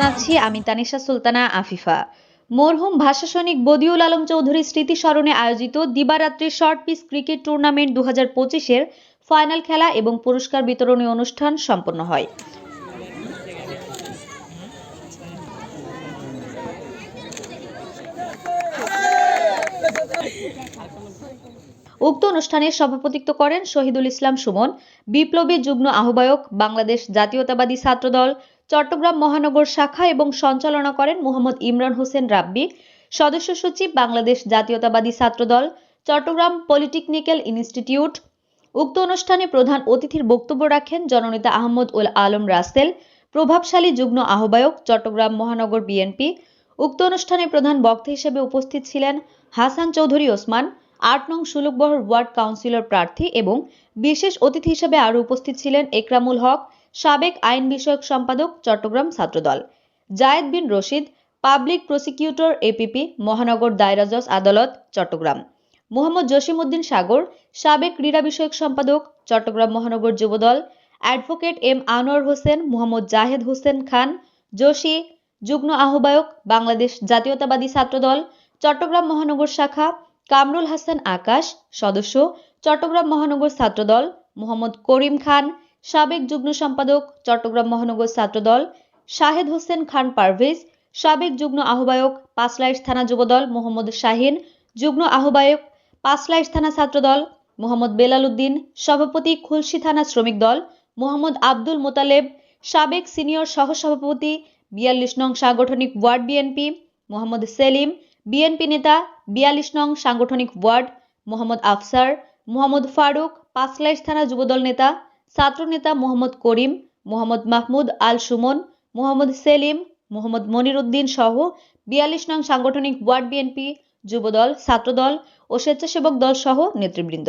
জানাচ্ছি আমি তানিশা সুলতানা আফিফা। মরহুম ভাষা সৈনিক বদিউল আলম চৌধুরীর স্মৃতি স্মরণে আয়োজিত দিবারাত্রি শর্ট পিচ ক্রিকেট টুর্নামেন্ট 2025-এর ফাইনাল খেলা এবং পুরস্কার বিতরণী অনুষ্ঠান সম্পন্ন হয়। উক্ত অনুষ্ঠানে সভাপতিত্ব করেন শহীদুল ইসলাম সুমন, বিপ্লবী যুগ্ম আহ্বায়ক, বাংলাদেশ জাতীয়তাবাদী ছাত্রদল চট্টগ্রাম মহানগর শাখা এবং সঞ্চালনা করেন মোহাম্মদ ইমরান হোসেন রাব্বি, সদস্য সচিব, বাংলাদেশ জাতীয়তাবাদী ছাত্রদল চট্টগ্রাম পলিটেকনিক্যাল ইনস্টিটিউট। উক্ত অনুষ্ঠানে প্রধান অতিথির বক্তব্য রাখেন জননেতা আহমদ উল আলম রাসেল, প্রভাবশালী যুগ্ম আহ্বায়ক, চট্টগ্রাম মহানগর বিএনপি। উক্ত অনুষ্ঠানে প্রধান বক্তা হিসেবে উপস্থিত ছিলেন হাসান চৌধুরী ওসমান, ৮ নং সুলুকবহর ওয়ার্ড কাউন্সিলর প্রার্থী, এবং বিশেষ অতিথি হিসেবে আরও উপস্থিত ছিলেন একরামুল হক, সাবেক আইন বিষয়ক সম্পাদক, চট্টগ্রাম ছাত্রদল, জায়েদ বিন রশিদ, পাবলিক প্রসিকিউটর এপিপি, মহানগর দায়রা জজ আদালত, চট্টগ্রাম, মোহাম্মদ জসিমউদ্দিন সাগর, সাবেক ক্রীড়া বিষয়ক সম্পাদক, চট্টগ্রাম মহানগর যুবদল, অ্যাডভোকেট এম আনোয়ার হোসেন, মোহাম্মদ জাহেদ হোসেন খান জোশী, যুগ্ম আহ্বায়ক, বাংলাদেশ জাতীয়তাবাদী ছাত্রদল চট্টগ্রাম মহানগর শাখা, কামরুল হাসান আকাশ, সদস্য, চট্টগ্রাম মহানগর ছাত্রদল, মোহাম্মদ করিম খান, সাবেক যুগ্ম সম্পাদক, চট্টগ্রাম মহানগর ছাত্রদল, শাহেদ হোসেন খান পারভেজ, সাবেক যুগ্ম আহ্বায়ক, পাঁচলাইশ থানা যুবদল, মোহাম্মদ শাহিন, যুগ্ম আহ্বায়ক, পাঁচলাইশ থানা ছাত্রদল, মোহাম্মদ বেলাল উদ্দিন, সভাপতি, খুলশী থানা শ্রমিক দল, মোহাম্মদ আব্দুল মোতালেব, সাবেক সিনিয়র সহসভাপতি, ৪২ নং সাংগঠনিক ওয়ার্ড বিএনপি, মোহাম্মদ সেলিম, বিএনপি নেতা, ৪২ নং সাংগঠনিক ওয়ার্ড, মোহাম্মদ আফসার, মোহাম্মদ ফারুক, পাঁচলাইশ থানা যুবদল নেতা, ছাত্রনেতা মোহাম্মদ করিম, মোহাম্মদ মাহমুদ আল সুমন, মোহাম্মদ সেলিম, মোহাম্মদ মনির উদ্দিন সহ ৪২ নং সাংগঠনিক ওয়ার্ড বিএনপি, যুবদল, ছাত্রদল ও স্বেচ্ছাসেবক দল সহ নেতৃবৃন্দ।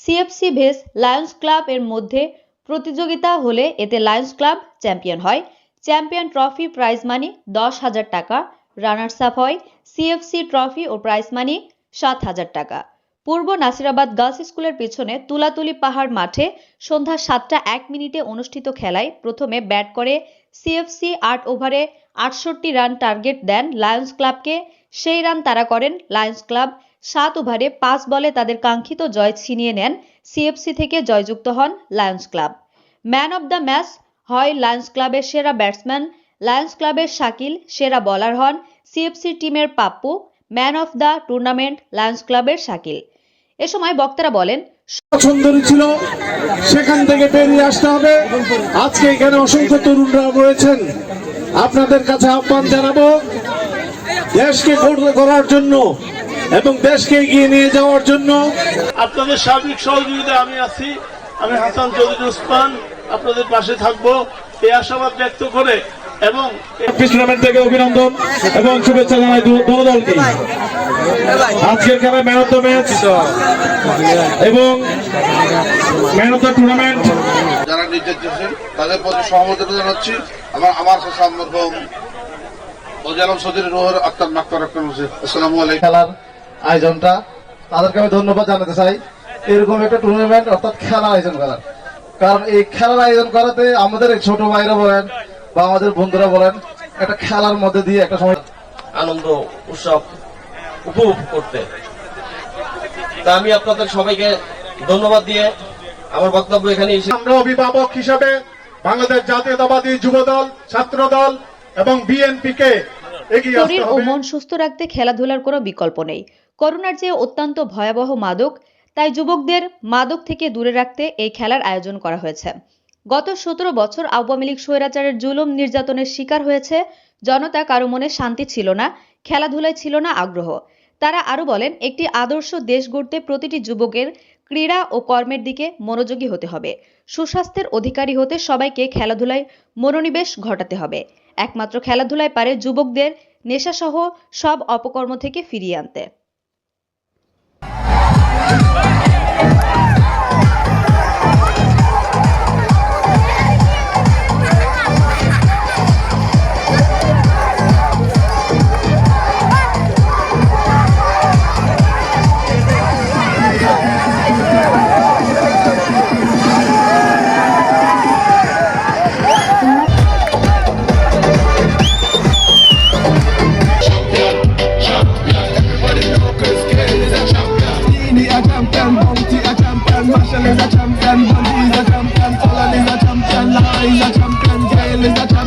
সিএফসি ভেস লায়ন্স ক্লাব এর মধ্যে প্রতিযোগিতা হলে এতে লায়ন্স ক্লাব চ্যাম্পিয়ন হয়। চ্যাম্পিয়ন ট্রফি প্রাইজ মানি ১০,০০০ টাকা, রানার্স আপ হয় সিএফসি ট্রফি ও প্রাইজ মানি ৭,০০০ টাকা। পূর্ব নাসিরাবাদ গার্লস স্কুলের পিছনে তুলাতুলি পাহাড় মাঠে সন্ধ্যা ৭টা ১ মিনিটে অনুষ্ঠিত খেলায় প্রথমে ব্যাট করে সিএফসি ৮ ওভারে ৬৮ রান টার্গেট দেন লায়ন্স ক্লাবকে। সেই রান তাড়া করেন লায়ন্স ক্লাব। ৭ ওভারে ৫ বলে তাদের কাঙ্ক্ষিত জয় ছিনিয়ে নেন সিএফসি থেকে জয়যুক্ত হন Lions club. Man of the match হয় লায়ন্স ক্লাবের সেরা ব্যাটসম্যান লায়ন্স ক্লাবের শাকিল, সেরা বোলার হন সিএফসি টিমের Pappu, man of the tournament Lions ক্লাবের শাকিল। এ সময় বক্তারা বলেন, সুন্দরী ছিল, সেখান থেকে বেরিয়ে আসতে হবে। আজকে এখানে অসংখ্য তরুণরা রয়েছেন, আপনাদের কাছে আহ্বান জানাবো দেশকে গড়ার জন্য এবং দেশকে এগিয়ে নিয়ে যাওয়ার জন্য আপনাদের সার্বিক সহযোগিতা আমি আছি। আমি হাসান চৌধুরী ওসমান আপনাদের পাশে থাকবো এই আশাবাদ ব্যক্ত করে এবং টুর্নামেন্ট থেকে অভিনন্দন এবং শুভেচ্ছা জানাই দলকে। আজকের খেলায় ম্যান অফ দ্য ম্যাচ এবং ম্যান অফ দ্য টুর্নামেন্ট যারা নির্দেশ দিয়েছেন তাদের প্রতি সহমর্মিতা জানাচ্ছি। আমার খেলার আয়োজনটা তাদেরকে আমি ধন্যবাদ জানাতে চাই। এরকম একটা টুর্নামেন্ট অর্থাৎ খেলার আয়োজন করার, কারণ এই খেলার আয়োজন করাতে আমাদের ছোট ভাইরা বলেন বা আমাদের বন্ধুরা বলেন, একটা খেলার মধ্যে দিয়ে একটা সময় আনন্দ উৎসব উপভোগ করতে। তা আমি আপনাদের সবাইকে ধন্যবাদ দিয়ে আমার বক্তব্য এখানে আমরা অভিভাবক হিসাবে বাংলাদেশ জাতীয়তাবাদী যুবদল, ছাত্রদল এবং বিএনপি কে এগিয়ে আসতে শরীর ও হবে। মন সুস্থ রাখতে খেলাধুলার কোনো বিকল্প নেই। করোনার চেয়ে অত্যন্ত ভয়াবহ মাদক, তাই যুবকদের মাদক থেকে দূরে রাখতে এই খেলার আয়োজন করা হয়েছে। গত ১৭ বছর আওয়ামী লীগ স্বৈরাচারের জুলুম নির্যাতনের শিকার হয়েছে জনতা, কারো মনে শান্তি ছিল না, খেলাধুলায় ছিল না আগ্রহ। তারা আরো বলেন, একটি আদর্শ দেশ গড়তে প্রতিটি যুবকের ক্রীড়া ও কর্মের দিকে মনোযোগী হতে হবে। সুস্বাস্থ্যের অধিকারী হতে সবাইকে খেলাধুলায় মনোনিবেশ ঘটাতে হবে। একমাত্র খেলাধুলায় পারে যুবকদের নেশাসহ সব অপকর্ম থেকে ফিরিয়ে আনতে।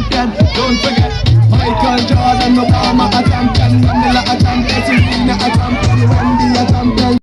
champion. Don't forget